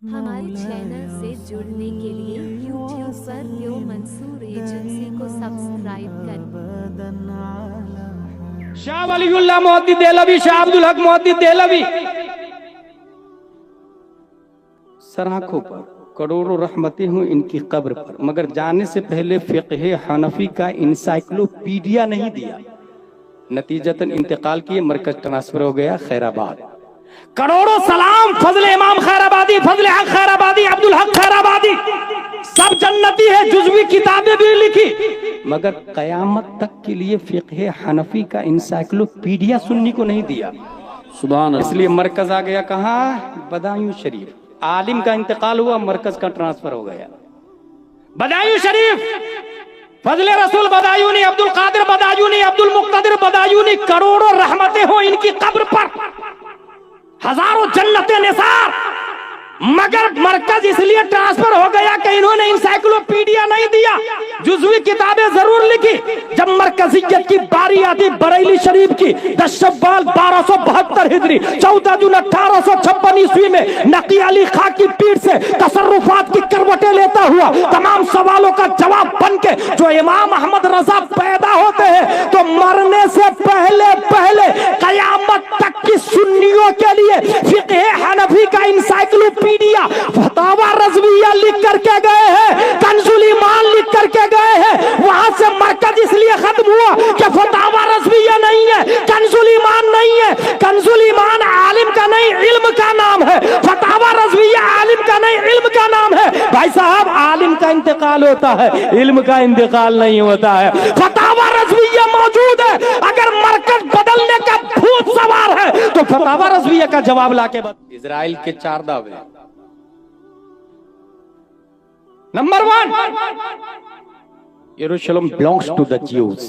हमारे चैनल से जुड़ने के लिए YouTube पर न्यू मंसूर एजेंसी को सब्सक्राइब करें। शाह वलीउल्लाह मोहद्दिद देहलवी, शाह अब्दुल हक मोहद्दिद देहलवी सर आंखों पर करोड़ों रहमतें हूँ इनकी कब्र पर, मगर जाने से पहले फिक़्ह हनफी का इंसाइक्लोपीडिया नहीं दिया। नतीजतन इंतकाल किए, मरकज ट्रांसफर हो गया खैराबाद। करोड़ों सलाम फजल इमाम खैराबादी, फजल हक खैराबादी, अब्दुल हक खैराबादी, सब जन्नती है, जुज़वी किताबें भी लिखी, मगर कयामत तक के लिए फिक़्ह हनफी का इंसाइक्लोपीडिया सुन्नी को नहीं दिया। सुभान अल्लाह। इसलिए मरकज आ गया कहाँ? बदायूं शरीफ। आलिम का इंतकाल हुआ, मरकज का ट्रांसफर हो गया बदायूं शरीफ। फजले रसूल बदायूनी, अब्दुल कादिर बदायूनी, अब्दुल मुक्तदिर बदायूनी, करोड़ों रहमतें हो इनकी कब्र पर, हजारों जन्नतें निसार, मगर मरकज इसलिए ट्रांसफर हो गया कि इन्होंने इंसाइक्लोपीडिया नहीं दिया, जुज़वी किताबें जरूर लिखी। जब मरकजियत की बारी आती बरेली शरीफ की, 10 शव्वाल 1272 हिजरी, 14 जून 1856 ईस्वी में नकी अली खां की पीठ से तसर्रुफात की करवटें लेता हुआ तमाम सवालों का जवाब बन के जो इमाम अहमद रजा पैदा होते हैं, तो मरने से पहले पहले कयामत तक की सुन्नियों के लिए फिक़्ह हनफी का इंसाइक्लोपीडिया फतावा रज़विया लिख करके गए हैं, कंजुल ईमान लिख करके गए हैं। वहां से मरकज इसलिए खत्म हुआ कि फतावा रज़विया नहीं है, कंजुल ईमान नहीं है। कंजुल ईमान आलिम का नहीं, इल्म का नाम है। फतावा रज़विया आलिम का नहीं, इल्म का नाम है। भाई साहब, आलिम का इंतकाल होता है, इल्म का इंतकाल नहीं होता है। फतावा रज़विया मौजूद है, अगर मरकज बदलने का भूत सवार है तो फतावा रज़विया का जवाब लाके इजराइल के 4 दावे। Number 1, Jerusalem belongs to the Jews.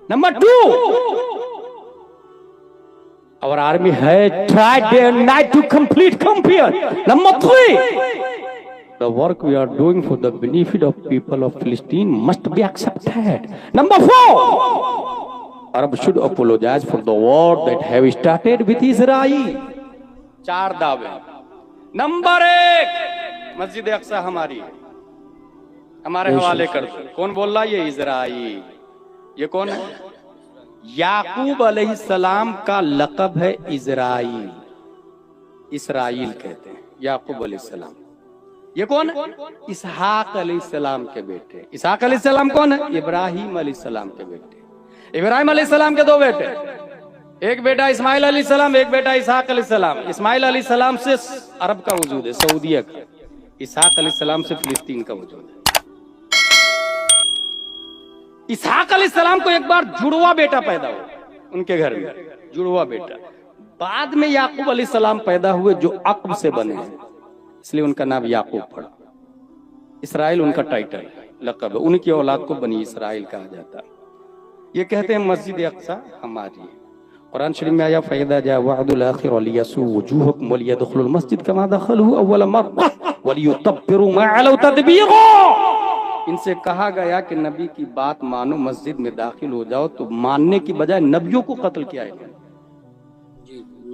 Number 2, our army had tried day and night to complete compare. Number 3, the work we are doing for the benefit of people of Palestine must be accepted. Number 4, Arab should apologize for the war that have started with Israel. 4 दावे। Number 1, मस्जिद अक्सा हमारी है, हमारे हवाले कर दो। कौन बोल रहा है? ये इजराइल। ये कौन है? याकूब अलैहिस्सलाम का लक़ब है इजराइल, इसराइल कहते हैं याकूब अलैहिस्सलाम। ये कौन है? इसहाक अलैहिस्सलाम के बेटे। इसहाक अलैहिस्सलाम कौन है? इब्राहिम अलैहिस्सलाम के बेटे। इब्राहिम अलैहिस्सलाम के 2 बेटे, एक बेटा इस्माइल अलैहिस्सलाम, एक बेटा इसहाक अलैहिस्सलाम। इस्माइल अलैहिस्सलाम से अरब का वजूद है, सऊदीया का। इसहाक अलैहिस्सलाम से फिलिस्तीन का वजूद है। इसहाक अलैहिस्सलाम को एक बार जुड़वा बेटा पैदा हुआ उनके घर में, जुड़वा बेटा। बाद में याकूब अलैहिस्सलाम पैदा हुए जो अक़ब से बने हैं, इसलिए उनका नाम याकूब पड़ा। इसराइल उनका टाइटल, लक़ब है। उनकी औलाद को बनी इसराइल कहा जाता है। ये कहते हैं मस्जिद अक्सा हमारी है। कुरान शरीफ में आया फ़इज़ा जा वअदुल आखिर लियसू वजूहकुम वलियदखुलुल मस्जिद कमा दखलहू अव्वल मर्रा वलियुतब्बिरू मा अलौ तदबीरा। इनसे कहा गया कि नबी की बात मानो, मस्जिद में दाखिल हो जाओ, तो मानने की बजाय नबियों को कत्ल किया है।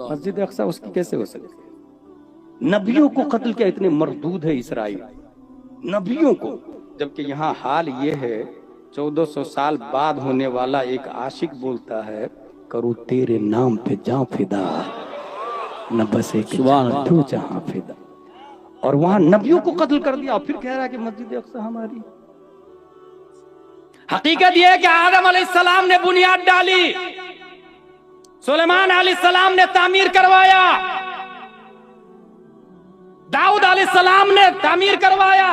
मस्जिद अक्सा उसकी कैसे हो सकती? नबियों को कत्ल किया, इतने मरदूद है इसराइल, नबियों को। जबकि यहाँ हाल ये है, 1400 साल बाद होने वाला एक आशिक बोलता है, करूँ तेरे नाम पे जाऊं फिदा, न बसे तू जहां फिदा। और वहां नबियों को कत्ल कर दिया, फिर कह रहा है कि मस्जिद अक्सा हमारी। हकीकत यह है कि आदम अलैहिस्सलाम ने बुनियाद डाली, सुलेमान अलैहिस्सलाम ने तामीर करवाया, दाऊद अलैहिस्सलाम ने तामीर करवाया,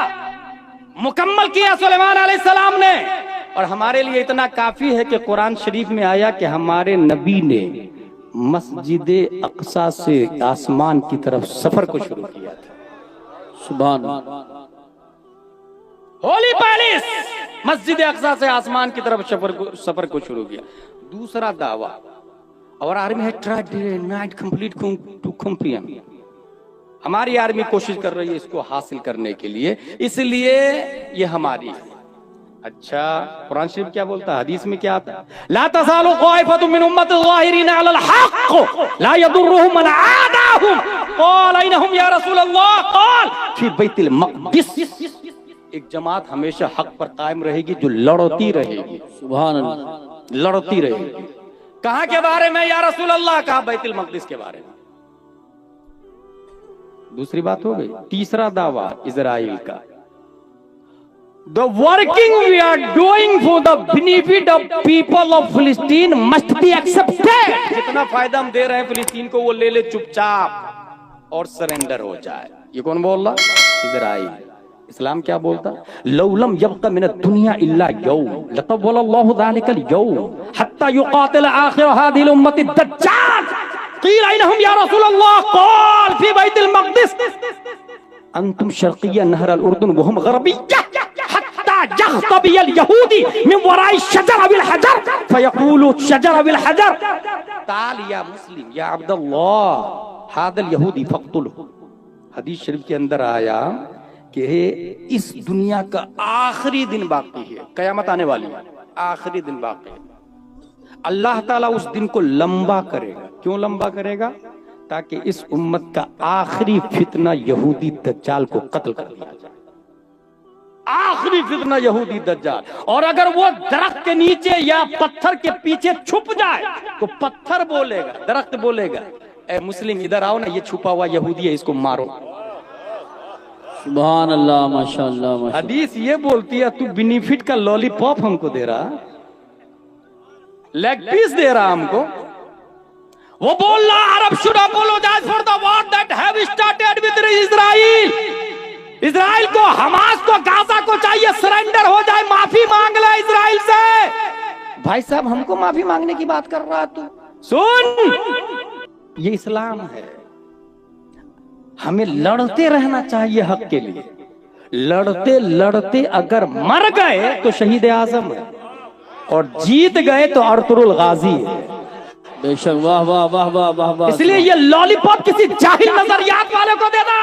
मुकम्मल किया सुलेमान अलैहिस्सलाम ने। और हमारे लिए इतना काफी है कि कुरान शरीफ में आया कि हमारे नबी ने मस्जिद अक्सा से आसमान की तरफ सफर को शुरू किया था। सुभान होली पैलेस, मस्जिद अक्सा से आसमान की तरफ सफर को शुरू किया। दूसरा दावा, और आर्मी है tried day and night complete to complete. हमारी आर्मी कोशिश कर रही है इसको हासिल करने के लिए, इसलिए ये हमारी है। अच्छा, कुरान शरीफ क्या बोलता है? हदीस में क्या आता है? ला तज़ालु क़ाइफ़तुम मिन उम्मति ज़ाहिरीन अलल हक़ ला यदुर्रुहुम मन आदाहुम क़ाल अयनहुम या रसूल अल्लाह, क़ाल फी बैतुल मक़दिस। एक जमात हमेशा हक पर कायम रहेगी जो लड़ती रहेगी, सुभान अल्लाह, लड़ती रहेगी। कहां के बारे में या रसूल अल्लाह? कहा बैतुल मक़दिस के बारे में। दूसरी बात हो गई। तीसरा दावा इजराइल का, The working we are doing for the benefit of people of Palestine must be accepted। जितना फायदा हम दे रहे हैं फिलिस्तीन को वो ले ले चुपचाप और सरेंडर हो जाए। ये कौन बोल रहा? इजराइल। इस्लाम क्या बोलता? लौलम यब्का मिन दुनिया इल्ला यौम लतवल्लाहु ज़ालिकल यौम हत्ता युकातिल आखिर हादिल उम्मति दज्जाल। क़ील अयनहुम या रसूल अल्लाह? क़ाल फी बैतुल मक़दिस। अंतुम शर्क़िय्या नहर अल उर्दुन व हम ग़रबिय्या यख्तबियल यहूदी मिन वराई शजर बिल हजर फयक़ूलु शजर बिल हजर ताल या मुस्लिम या अब्दुल्लाह हादल यहूदी फ़क़्तुलहु। हदीस शरीफ के अंदर आया कि इस दुनिया का आखिरी दिन बाकी है, कयामत आने वाली है, आखिरी दिन बाकी है। अल्लाह ताला उस दिन को लंबा करेगा। क्यों लंबा करेगा? ताकि इस उम्मत का आखिरी फितना यहूदी दज्जाल को कत्ल कर दिया जाए। आखिरी फितना यहूदी दज्जाल। और अगर वो दरख्त के नीचे या पत्थर के पीछे छुप जाए तो पत्थर बोलेगा, दरख्त बोलेगा, ए मुस्लिम इधर आओ ना, ये छुपा हुआ यहूदी है, इसको मारो। सुभान अल्लाह, माशाअल्लाह, माशाअल्लाह। हदीस ये बोलती है तू बेनिफिट का लॉलीपॉप हमको दे रहा, लेग पीस दे रहा हमको। वो बोल रहा Arab should apologise for the war that have started with Israel. Israel को, हमास को, गाजा को चाहिए सरेंडर हो जाए, माफी मांग ले इजराइल से। भाई साहब हमको माफी मांगने की बात कर रहा तू? सुन, ये इस्लाम है। हमें लड़ते रहना चाहिए हक के लिए। लड़ते लड़ते अगर मर गए तो शहीद आजम है, और जीत गए तो अर्तुरुल गाजी है। बेशक, वाह वाह वाह वाह वाह वाह। इसलिए ये लॉलीपॉप किसी जाहिल नजरियात वाले को देना।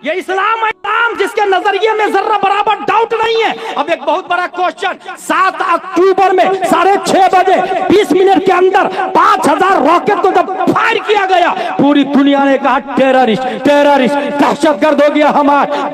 ये इस्लाम है, इस्लाम जिसके नजरिए में जर्रा बराबर डाउट नहीं है। अब एक बहुत बड़ा क्वेश्चन, 7 अक्टूबर में 6:30 बजे 20 मिनट के अंदर 5000 रॉकेट को जब फायर किया गया, पूरी दुनिया ने कहा टेररिस्ट, टेररिस्ट, दहशतगर्द हो गया हमारा।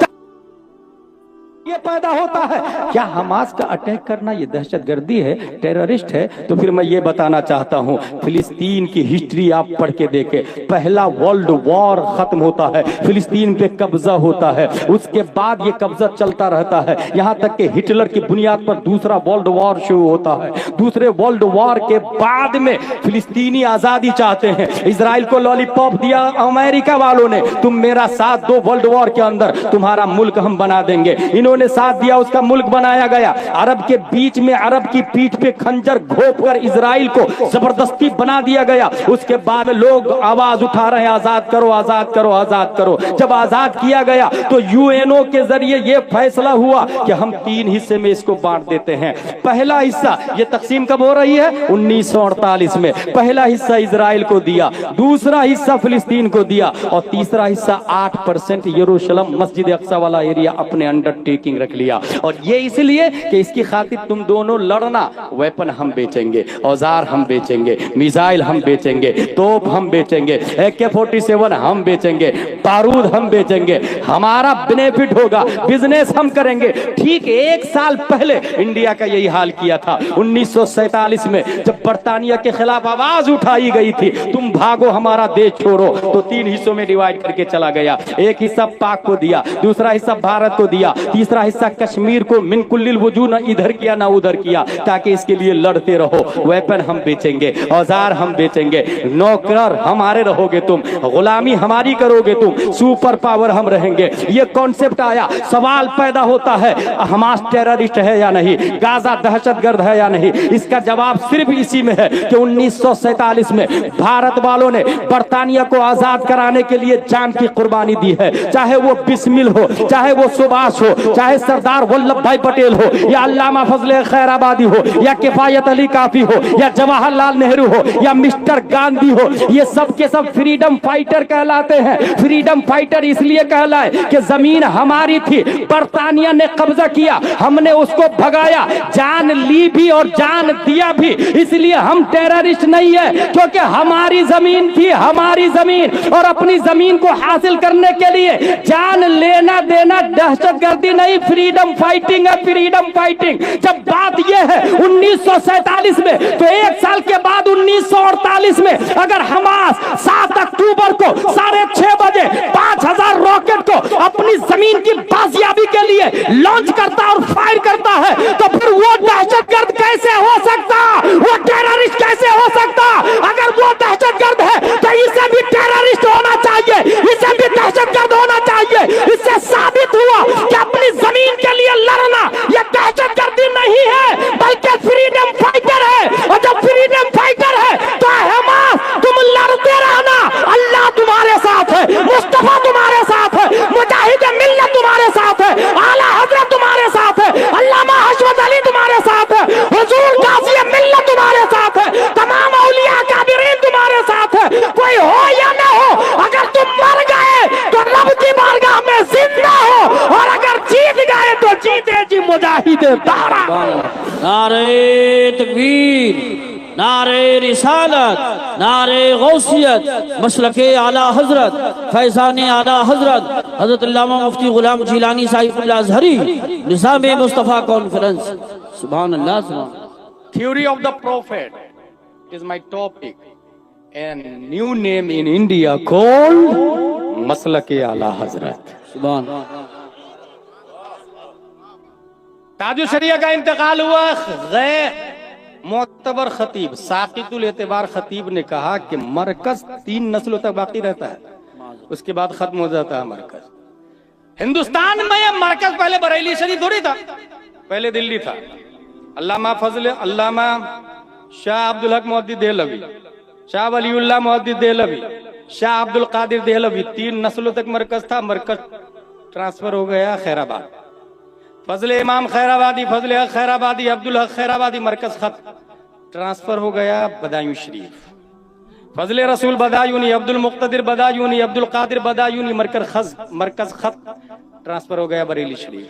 ये पैदा होता है क्या? हमास का अटैक करना ये दहशतगर्दी है, टेररिस्ट है? तो फिर मैं ये बताना चाहता हूँ, फिलिस्तीन की हिस्ट्री आप पढ़ के देखें। पहला वर्ल्ड वॉर खत्म होता है, फिलिस्तीन पे कब्जा होता है, उसके बाद ये कब्जा चलता रहता है, यहाँ तक कि हिटलर की बुनियाद पर दूसरा वर्ल्ड वॉर शुरू होता है। दूसरे वर्ल्ड वॉर के बाद में फिलिस्तीनी आजादी चाहते हैं, इजराइल को लॉलीपॉप दिया अमेरिका वालों ने, तुम मेरा साथ दो वर्ल्ड वॉर के अंदर, तुम्हारा मुल्क हम बना देंगे। इन्होंने साथ दिया, उसका मुल्क बनाया गया। अरब के बीच में, अरब की पीठ पे खंजर घोंप कर इजराइल को जबरदस्ती बना दिया गया। उसके बाद लोग आवाज उठा रहे हैं, आजाद करो, आजाद करो, आजाद करो। जब आजाद किया गया तो यूएनओ के जरिए यह फैसला हुआ कि हम 3 हिस्से में इसको बांट देते हैं। पहला हिस्सा, ये तकसीम कब हो रही है? 1948 में। पहला हिस्सा इजराइल को दिया, दूसरा हिस्सा फिलिस्तीन को दिया, और तीसरा हिस्सा 8% यरूशलेम मस्जिद अक्सा वाला एरिया अपने अंडरटेकिंग रख लिया। और ये इसलिए कि इसकी खातिर तुम दोनों लड़ना, वेपन हम बेचेंगे, औजार हम बेचेंगे, मिसाइल हम बेचेंगे, तोप हम बेचेंगे, AK-47 हम बेचेंगे, बारूद हम बेचेंगे, हमारा बेनिफिट होगा, बिजनेस हम करेंगे। ठीक 1 साल पहले इंडिया का यही हाल किया था। 1947 में जब बर्तानिया के खिलाफ आवाज उठाई गई थी, तुम भागो हमारा देश छोड़ो, तो 3 हिस्सों में डिवाइड करके चला गया। एक हिस्सा पाक को दिया, दूसरा हिस्सा भारत को दिया, तीसरा हिस्सा कश्मीर को मिनकुल्लिल वजूद न इधर किया ना उधर किया, ताकि इसके लिए लड़ते रहो। वेपन हम बेचेंगे, औजार हम बेचेंगे, नौकर हमारे रहोगे तुम, गुलामी हमारी करोगे तुम, सुपर पावर हम रहेंगे। ये कॉन्सेप्ट आया। सवाल पैदा होता है, हमास टेररिस्ट है या नहीं, गाजा दहशतगर्द है या नहीं? इसका जवाब सिर्फ इसी में है कि 1947 में भारत वालों ने बर्तानिया को आजाद कराने के लिए जान की कुर्बानी दी है। चाहे वो बिस्मिल हो, चाहे वो सुभाष हो, चाहे सरदार वल्लभ भाई पटेल हो, या अल्लामा फजले खैराबादी हो, या किफायत अली काफी हो, या जवाहरलाल नेहरू हो, या मिस्टर गांधी हो, ये सब के सब फ्रीडम फाइटर कहलाते हैं। फ्रीडम फाइटर इसलिए कहलाए कि जमीन हमारी थी, बरतानिया ने कब्जा किया, हमने उसको भगाया, जान ली भी और जान दिया भी, इसलिए हम टेररिस्ट नहीं है, क्योंकि हमारी जमीन थी, हमारी जमीन, और अपनी जमीन को हासिल करने के लिए जान लेना देना दहशतगर्दी नहीं, फ्रीडम फाइटिंग है, फ्रीडम फाइटिंग। जब बात यह है 1947 में, तो एक साल के बाद 1948 में अगर हमास 7 अक्टूबर को 6:30 बजे 5000 रॉकेट को अपनी जमीन की बाजियाबी के लिए लॉन्च करता और फायर करता है, तो फिर वो दहशतगर्द कैसे हो सकता, वो टेररिस्ट कैसे हो सकता? अगर वो दहशतगर्द है तो इसे भी टेररिस्ट होना चाहिए, इसे भी दहशतगर्द होना चाहिए। इससे साबित हुआ कि अपनी जमीन के लिए लड़ना यह दहशतगर्दी नहीं है, बल्कि फ्रीडम फाइटर है। और जब फ्रीडम फाइटर है तो हमास तुम लड़ते रहना, अल्लाह तुम्हारे साथ है, मुस्तफा तुम्हारे साथ है, मुजाहिद मिल्लत तुम्हारे साथ है, आला हजरत तुम्हारे साथ है, अल्लामा हशमत अली तुम्हारे साथ है, हुजूर गाजी मिल्लत तुम्हारे साथ है, तमाम औलिया कादिरीन तुम्हारे साथ है। कोई हो या ना हो, अगर तुम मर गए तो रब की बारगाह में जिंदा हो, और अगर जीत गए तो जीते जी मुजाहिद दारा। नारे तकबीर, नारे रिसालत, नारे गौसियत, मसलके आला हजरत, फैजान आला हजरत हजरत अल्लामा मुफ्ती गुलाम जिलानी साहिबुल्लाह अज़हरी, निज़ाम मुस्तफ़ा कॉन्फ्रेंस। सुभान अल्लाह, सुभान। Theory of the Prophet is my topic, and new name in India called मसलके आला हजरत। सुभान। ताजु शरिया का इंतकाल हुआ, गैर मोतबर खतीब साकितुल एतबार खतीब ने कहा कि मरकज 3 नस्लों तक बाकी रहता है, उसके बाद खत्म हो जाता है मरकज। हिंदुस्तान में यह मरकज पहले बरेली शरीफ थोड़ी था, पहले दिल्ली था। अल्लामा फजल, अल्लामा शाह अब्दुल हक मोहद्दिस देहलवी, शाह वलीउल्लाह मोहद्दिस देहलवी, शाह अब्दुल कादिर देहलवी, 3 नस्लों तक मरकज था। मरकज ट्रांसफर हो गया खैराबाद। फजल इमाम खैराबादी, फजल हक खैराबादी, अब्दुल हक खैराबादी, मरकज खत ट्रांसफर हो गया बदायूं शरीफ। फजल रसूल बदायूनी, अब्दुल मुक्तदिर बदायूनी, अब्दुल कादिर बदायूनी, मरकज खत ट्रांसफर हो गया बरेली शरीफ।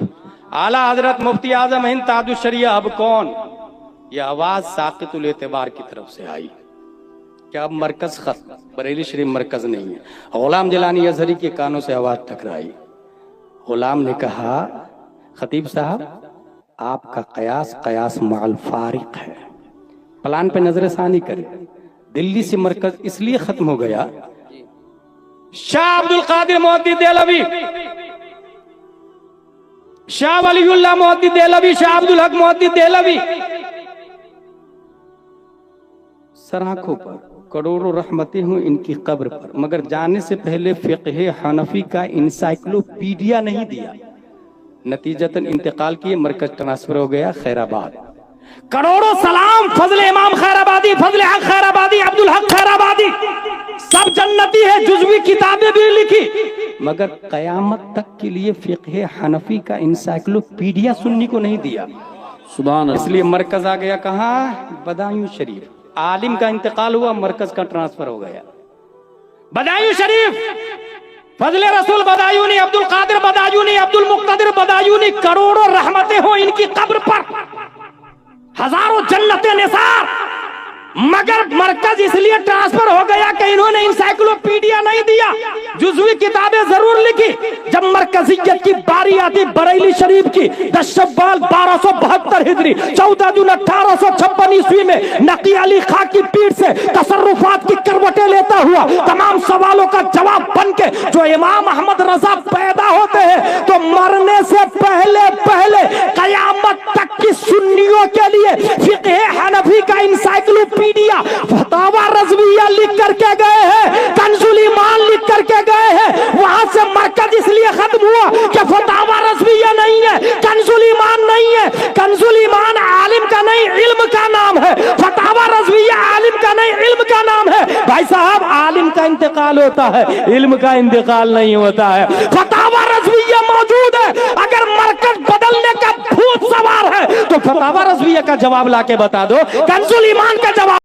आला हजरत मुफ्ती आजम हिंद ताजुल शरिया अब कौन? यह आवाज साकितुल एतबार की तरफ से आई कि अब मरकज खत, बरेली शरीफ मरकज नहीं है। गुलाम जिलानी अज़हरी के कानों से आवाज टकराई। गुलाम ने कहा, खतीब साहब आपका कयास माल फारिक है, प्लान पे नजर सानी करें। दिल्ली से मरकज इसलिए खत्म हो गया, शाह अब्दुल कादिर मोहद्दिस देहलवी, शाह वलीउल्लाह मोहद्दिस देहलवी, शाह अब्दुल हक मोहद्दिस देहलवी, सर आंखों पर करोड़ों रहमतें हूं इनकी कब्र पर, मगर जाने से पहले फिक़्ह हनफी का इंसाइक्लोपीडिया नहीं दिया। नतीजतन इंतकाल किए, मरकज ट्रांसफर हो गया खैराबाद। करोड़ों सलाम फजल इमाम खैराबादी, फजल हक खैराबादी, अब्दुल हक खैराबादी, सब जन्नती है, जुज़वी किताबें भी लिखी, मगर कयामत तक के लिए फिक़्ह हनफी का इंसाइक्लोपीडिया सुन्नी को नहीं दिया। सुभान। इसलिए मरकज आ गया कहाँ? बदायूं शरीफ। आलिम का इंतकाल हुआ, मरकज का ट्रांसफर हो गया बदायूं शरीफ। फजल रसूल बदायूनी, अब्दुल कादिर बदायूनी, अब्दुल मुक्तदिर बदायूनी, करोड़ों रहमतें हो इनकी कब्र पर, हजारों जन्नतें निसार, मगर मरकज इसलिए ट्रांसफर हो गया कि इन्होंने इंसाइक्लोपीडिया नहीं दिया, जुज़वी किताबें जरूर लिखी। जब मरकजियत की बारी आती बरेली शरीफ की, 10 शव्वाल 1272 हिजरी, 14 जून 1856 ईस्वी में नकी अली खां की पीठ से तसर्रुफात की करवटें लेता हुआ तमाम सवालों का जवाब बन के जो इमाम अहमद रजा पैदा होते हैं, तो मरने से पहले पहले कयामत तक की सुन्नियों के लिए फिक़्ह हनफी का इंसाइक्लोपीडिया फतावा रज़विया लिख करके गए हैं, कंजुल ईमान लिख करके गए हैं। वहां से मरकज इसलिए खत्म हुआ कि फतावा रज़विया नहीं है, कंजुल ईमान नहीं है। कंजुल ईमान आलिम का नहीं, इल्म का नाम है। फतावा रज़विया आलिम का नहीं, इल्म का नाम है। भाई साहब, आलिम का इंतकाल होता है, इल्म का इंतकाल नहीं होता है। फतावा रज़विया मौजूद है। अगर मरकज बदलने का भूत सवार है तो फतावा रज़विया का जवाब लाके बता दो, कंजुल ईमान का जवाब